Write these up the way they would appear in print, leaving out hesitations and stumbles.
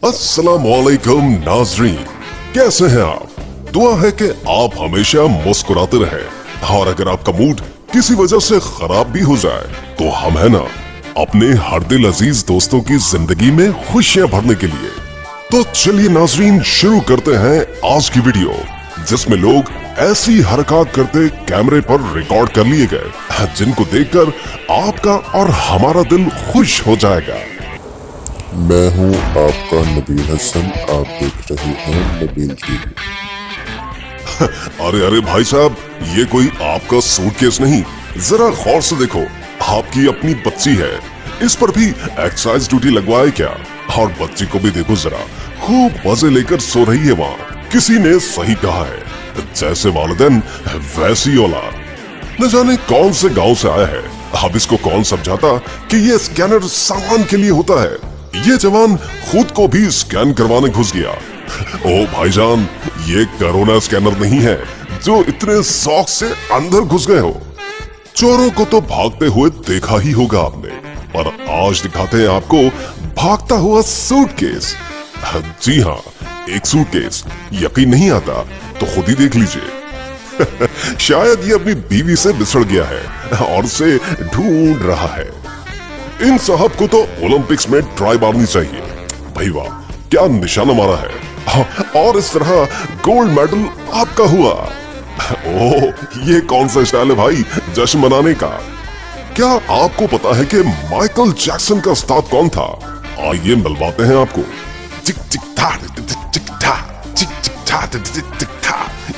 अस्सलामुअलैकुम नाजरीन, कैसे हैं आप? दुआ है कि आप हमेशा मुस्कुराते रहें और अगर आपका मूड किसी वजह से खराब भी हो जाए तो हम है ना अपने हर दिल अजीज दोस्तों की जिंदगी में खुशियां भरने के लिए। तो चलिए नाजरीन, शुरू करते हैं आज की वीडियो, जिसमें लोग ऐसी हरकत करते कैमरे पर रिकॉर्ड कर लिए गए जिनको देखकर आपका और हमारा दिल खुश हो जाएगा। मैं हूं आपका नबील हसन, आप देख रहे हैं नबील टीवी। अरे अरे भाई साहब, ये कोई आपका सूटकेस नहीं, जरा गौर से देखो, आपकी अपनी बच्ची है, इस पर भी एक्साइज ड्यूटी लगवाए क्या? और बच्ची को भी देखो जरा, खूब मजे लेकर सो रही है वहाँ। किसी ने सही कहा है, जैसे वालिदैन वैसी औलाद। न जाने कौन से गांव से आया है, अब इसको कौन समझाता कि ये स्कैनर सामान के लिए होता है। ये जवान खुद को भी स्कैन करवाने घुस गया। ओ भाईजान, ये कोरोना स्कैनर नहीं है जो इतने शौक से अंदर घुस गए हो। चोरों को तो भागते हुए देखा ही होगा आपने, पर आज दिखाते हैं आपको भागता हुआ सूटकेस। जी हाँ, एक सूटकेस। यकीन नहीं आता तो खुद ही देख लीजिए। शायद ये अपनी बीवी से बिछड़ गया है और उसे ढूंढ रहा है। इन साहब को तो ओलंपिक्स में ट्राई मारनी चाहिए। भाई वाह, क्या निशाना मारा है, और इस तरह गोल्ड मेडल आपका हुआ। ओह, ये कौन सा स्टाइल है भाई जश्न मनाने का? क्या आपको पता है कि माइकल जैक्सन का उस्ताद कौन था? आइए मिलवाते हैं आपको। चिक चिक था, चिक था, चिक चिक था, चिक था।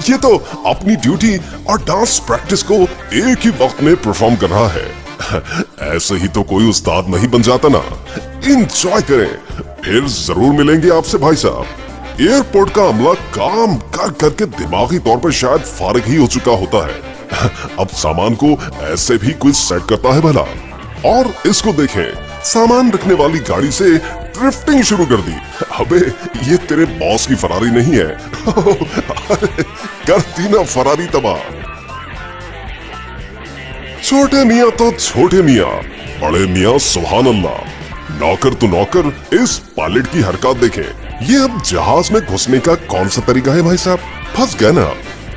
ये तो अपनी ड्यूटी और डांस प्रैक्टिस को एक ही वक्त में परफॉर्म कर रहा है। ऐसे ही तो कोई उस्ताद नहीं बन जाता ना। एंजॉय करें, फिर जरूर मिलेंगे आपसे भाई साहब। एयरपोर्ट का अमला काम कर करके दिमागी तौर पर शायद फारिग ही हो चुका होता है। अब सामान को ऐसे भी कोई सेट करता है भला। और इसको देखें, सामान रखने वाली गाड़ी से ड्रिफ्टिंग शुरू कर दी। अबे ये तेरे बॉस की फरारी नहीं है। करती ना फरारी तबाह। छोटे मियाँ तो छोटे मियाँ, बड़े मियाँ सुभान अल्लाह। नौकर तो नौकर, इस पायलट की हरकत देखें। ये अब जहाज में घुसने का कौन सा तरीका है भाई साहब? फंस गए ना।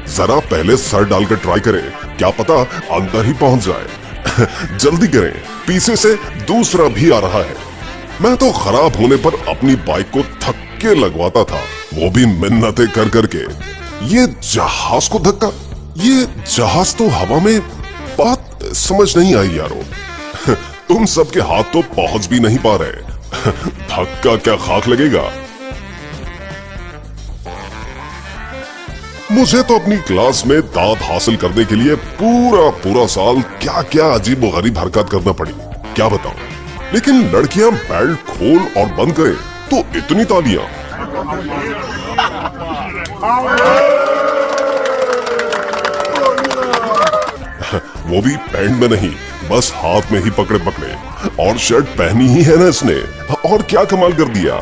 जरा पहले सर डालकर ट्राई करें, क्या पता अंदर ही पहुंच जाए। जल्दी करें, पीछे से दूसरा भी आ रहा है। मैं तो खराब होने पर अपनी बाइक को धक्के लगवाता था, वो भी मिन्नतें कर करके। ये जहाज को धक्का, ये जहाज तो हवा में। बात समझ नहीं आई यारो। तुम सबके हाथ तो पहुंच भी नहीं पा रहे, धक्का क्या खाक लगेगा? मुझे तो अपनी क्लास में दाद हासिल करने के लिए पूरा साल क्या क्या अजीब व गरीब हरकत करना पड़ी, क्या बताऊं। लेकिन लड़कियां बेल्ट खोल और बंद करें तो इतनी तालियां। वो भी पैंट में नहीं, बस हाथ में ही पकड़े पकड़े। और शर्ट पहनी ही है ना इसने, और क्या कमाल कर दिया।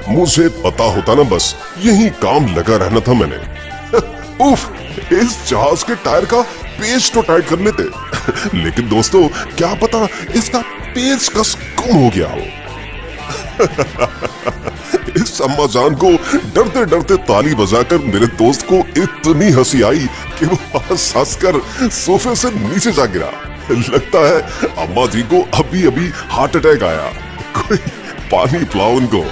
मुझे पता होता ना, बस यही काम लगा रहना था मैंने। उफ, इस जहाज के टायर का पेच तो टाइट कर लेते। लेकिन दोस्तों, क्या पता इसका पेचकस गुम हो गया हो। इस अम्मा जान को डरते डरते ताली बजाकर मेरे दोस्त को इतनी हंसी आई कि वो हंस कर सोफे से नीचे जा गिरा। लगता है अम्मा जी को अभी अभी हार्ट अटैक आया। कोई पानी पिलाओ उनको।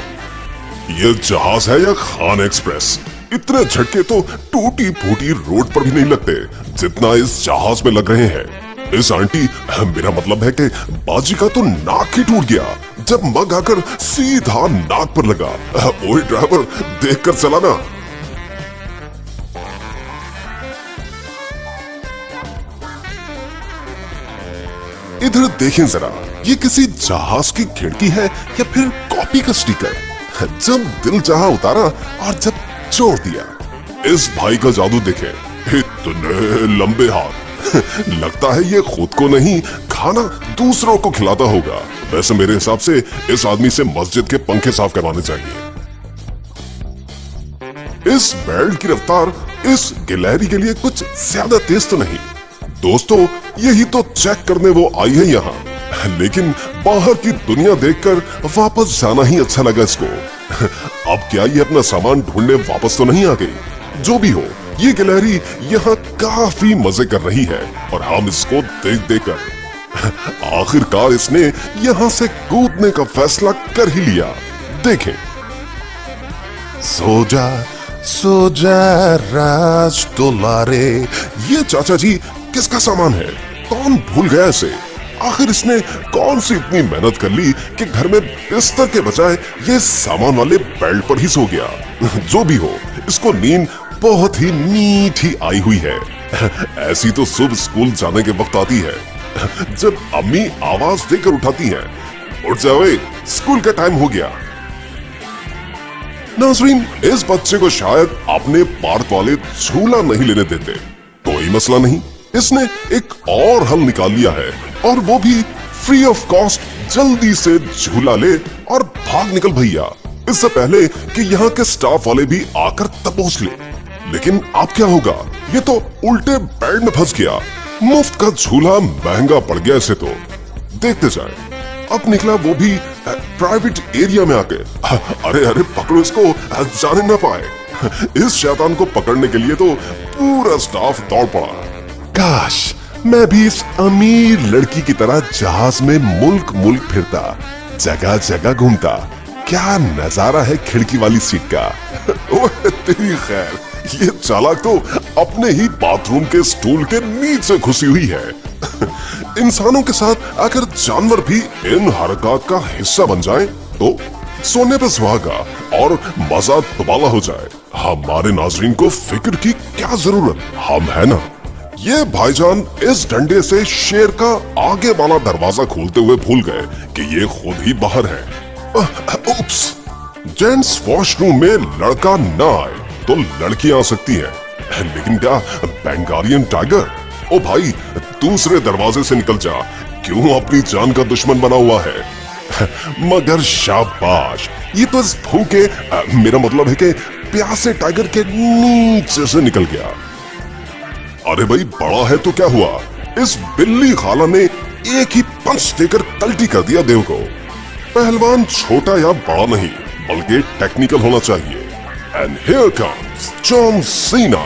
ये जहाज है या खान एक्सप्रेस? इतने झटके तो टूटी फूटी रोड पर भी नहीं लगते जितना इस जहाज में लग रहे हैं। इस आंटी, मेरा मतलब है कि बाजी का तो नाक ही टूट गया जब मग आकर सीधा नाक पर लगा। ओए ड्राइवर, देखकर चलाना। इधर देखें जरा, ये किसी जहाज की खिड़की है या फिर कॉपी का स्टिकर? जब दिल चाहा उतारा और जब छोड़ दिया। इस भाई का जादू देखें, इतने लंबे हाथ। लगता है ये खुद को नहीं, खाना दूसरों को खिलाता होगा। वैसे मेरे हिसाब से इस आदमी से मस्जिद के पंखे साफ करवाने चाहिए। इस बेल्ट की रफ्तार इस गिलहरी के लिए कुछ ज्यादा तेज तो नहीं। दोस्तों, यही तो चेक करने वो आई है यहाँ, लेकिन बाहर की दुनिया देखकर वापस जाना ही अच्छा लगा इसको। अब क्या ये अपना सामान ढूंढने वापस तो नहीं आ गई? जो भी हो, ये गिलहरी यहाँ काफी मजे कर रही है और हम इसको देख देकर आखिरकार इसने यहाँ से कूदने का फैसला कर ही लिया। देखें। सो जा राज दुलारे। ये चाचा जी किसका सामान है? कौन भूल गया इसे? आखिर इसने कौन सी इतनी मेहनत कर ली कि घर में बिस्तर के बजाय ये सामान वाले बेड पर ही सो गया। जो भी हो, इसको नींद बहुत ही मीठी आई हुई है। ऐसी तो सुबह स्कूल जाने के वक्त आती है, जब अम्मी आवाज देकर उठाती हैं, उठ जाओ, स्कूल का टाइम हो गया। नाज़रीन, इस बच्चे को शायद अपने पार्क वाले झूला नहीं लेने देते। कोई मसला नहीं, इसने एक और हल निकाल लिया है, और वो भी फ्री ऑफ कॉस्ट। जल्दी से झूला ले और भाग निकल भैया, इससे पहले कि यहाँ के स्टाफ वाले भी आकर तपोस ले। लेकिन अब क्या होगा? ये तो उल्टे बेड में फंस गया। मुफ्त का झूला महंगा पड़ गया इसे तो। देखते जाए। अब निकला वो भी प्राइवेट एरिया में आके। अरे अरे पकड़ो इसको, जाने ना पाए। इस शैतान को पकड़ने के लिए तो पूरा स्टाफ दौड़ पड़ा। काश मैं भी इस अमीर लड़की की तरह जहाज में मुल्क मुल्क फिरता, जगह जगह घूमता। क्या नजारा है खिड़की वाली सीट का। ओह तेरी खैर, ये चालाक तो अपने ही बाथरूम के स्टूल के नीचे घुसी हुई है। इंसानों के साथ अगर जानवर भी इन हरकत का हिस्सा बन जाएं, तो सोने पे सुहागा और मजा दुबाला हो जाए। हमारे नाजरीन को फिक्र की क्या जरूरत, हम है ना। ये भाईजान इस डंडे से शेर का आगे वाला दरवाजा खोलते हुए भूल गए कि ये खुद ही बाहर है। उप्स, जेंट्स वॉशरूम में लड़का ना आए तो लड़की आ सकती है, लेकिन क्या बंगालियन टाइगर? ओ भाई, दूसरे दरवाजे से निकल जा, क्यों अपनी जान का दुश्मन बना हुआ है? मगर शाबाश, ये तो इस भूखे, मेरा मतलब है कि प्यासे टाइगर के नीचे से निकल गया। अरे भाई, बड़ा है तो क्या हुआ? इस बिल्ली खाला ने एक ही पंच देकर तल्टी कर दिया देव को। पहलवान छोटा या बड़ा नहीं, बल्कि टेक्निकल होना चाहिए। And here comes John Cena.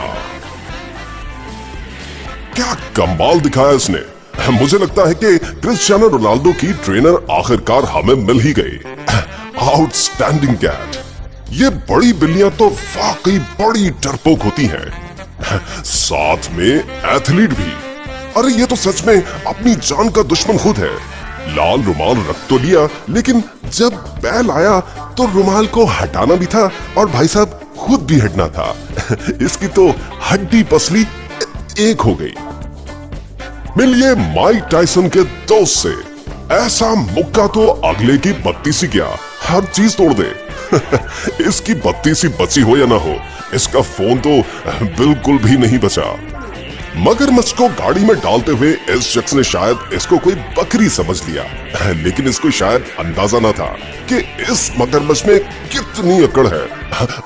क्या कमाल दिखाया इसने। मुझे लगता है कि क्रिस्टियानो रोनाल्डो की ट्रेनर आखिरकार हमें मिल ही गई। Outstanding cat. ये बड़ी बिल्लियां तो वाकई बड़ी डरपोक होती हैं, साथ में एथलीट भी। अरे ये तो सच में अपनी जान का दुश्मन खुद है। लाल रुमाल रख तो लिया, लेकिन जब बैल आया तो रुमाल को हटाना भी था और भाई साहब खुद भी हटना था। इसकी तो हड्डी पसली एक हो गई। मिलिए माइक टायसन के दोस्त से। ऐसा मुक्का तो अगले की बत्ती सी क्या, हर चीज तोड़ दे। इसकी बत्ती सी बची हो या ना हो, इसका फोन तो बिल्कुल भी नहीं बचा। मगरमच्छ को गाड़ी में डालते हुए इस शख्स ने शायद इसको कोई बकरी समझ लिया, लेकिन इसको शायद अंदाजा ना था कि इस मगरमच्छ में कितनी अकड़ है,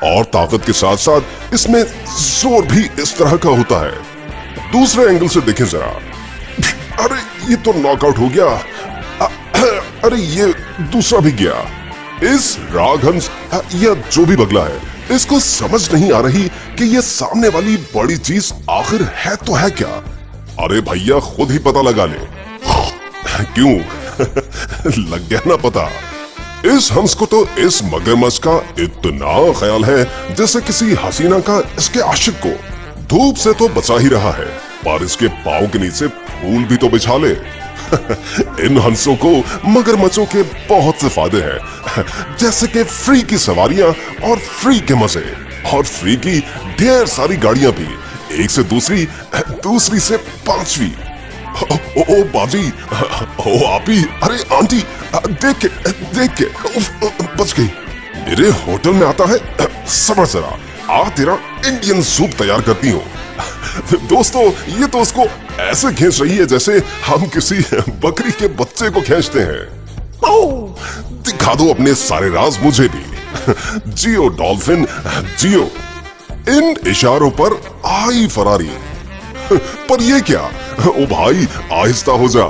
और ताकत के साथ साथ इसमें जोर भी इस तरह का होता है। दूसरे एंगल से देखें जरा। अरे ये तो नॉकआउट हो गया। अरे ये दूसरा भी गया। इस राघहंस या जो भी बगला है, इसको समझ नहीं आ रही कि ये सामने वाली बड़ी चीज आखिर है तो है क्या। अरे भैया खुद ही पता लगा ले। क्यों? लग गया ना पता। इस हंस को तो इस मगरमच्छ का इतना ख्याल है जैसे किसी हसीना का इसके आशिक को। धूप से तो बचा ही रहा है, पर इसके पाँव के नीचे फूल भी तो बिछा ले। इन हंसों को मगरमच्छों के बहुत से फायदे हैं, जैसे कि फ्री की सवारियां और फ्री के मजे, और फ्री की ढेर सारी गाड़ियां भी, एक से दूसरी, दूसरी से पांचवी। ओ बाजी, ओ आपी, अरे आंटी, देख के बच गई। मेरे होटल में आता है, समझ जरा, आ तेरा इंडियन सूप तैयार करती हूँ। दोस्तों, ये तो उसको ऐसे खींच रही है जैसे हम किसी बकरी के बच्चे को खींचते हैं। दिखा दो अपने सारे राज मुझे भी। जियो डॉल्फिन जियो। इन इशारों पर आई फरारी। पर ये क्या? ओ भाई आहिस्ता हो जा।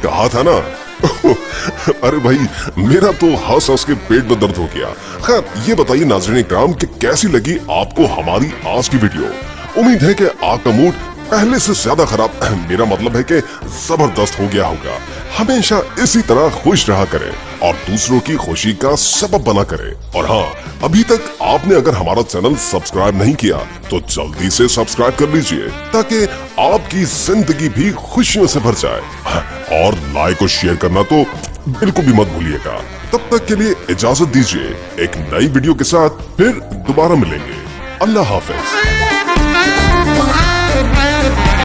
कहा था ना, अरे भाई, मेरा तो हंस हंस के पेट में दर्द हो गया। खैर, ये बताइए नाज़रीन इकराम कि कैसी लगी आपको हमारी आज की वीडियो। उम्मीद है कि आपका मूड पहले से ज्यादा खराब, मेरा मतलब है कि जबरदस्त हो गया होगा। हमेशा इसी तरह खुश रहा करें और दूसरों की खुशी का सबब बना करें। और हाँ, अभी तक आपने अगर हमारा चैनल सब्सक्राइब नहीं किया तो जल्दी से सब्सक्राइब कर लीजिए ताकि आपकी जिंदगी भी खुशियों से भर जाए। और लाइक और शेयर करना तो बिल्कुल भी मत भूलिएगा। तब तक के लिए इजाजत दीजिए, एक नई वीडियो के साथ फिर दोबारा मिलेंगे। अल्लाह हाफिज।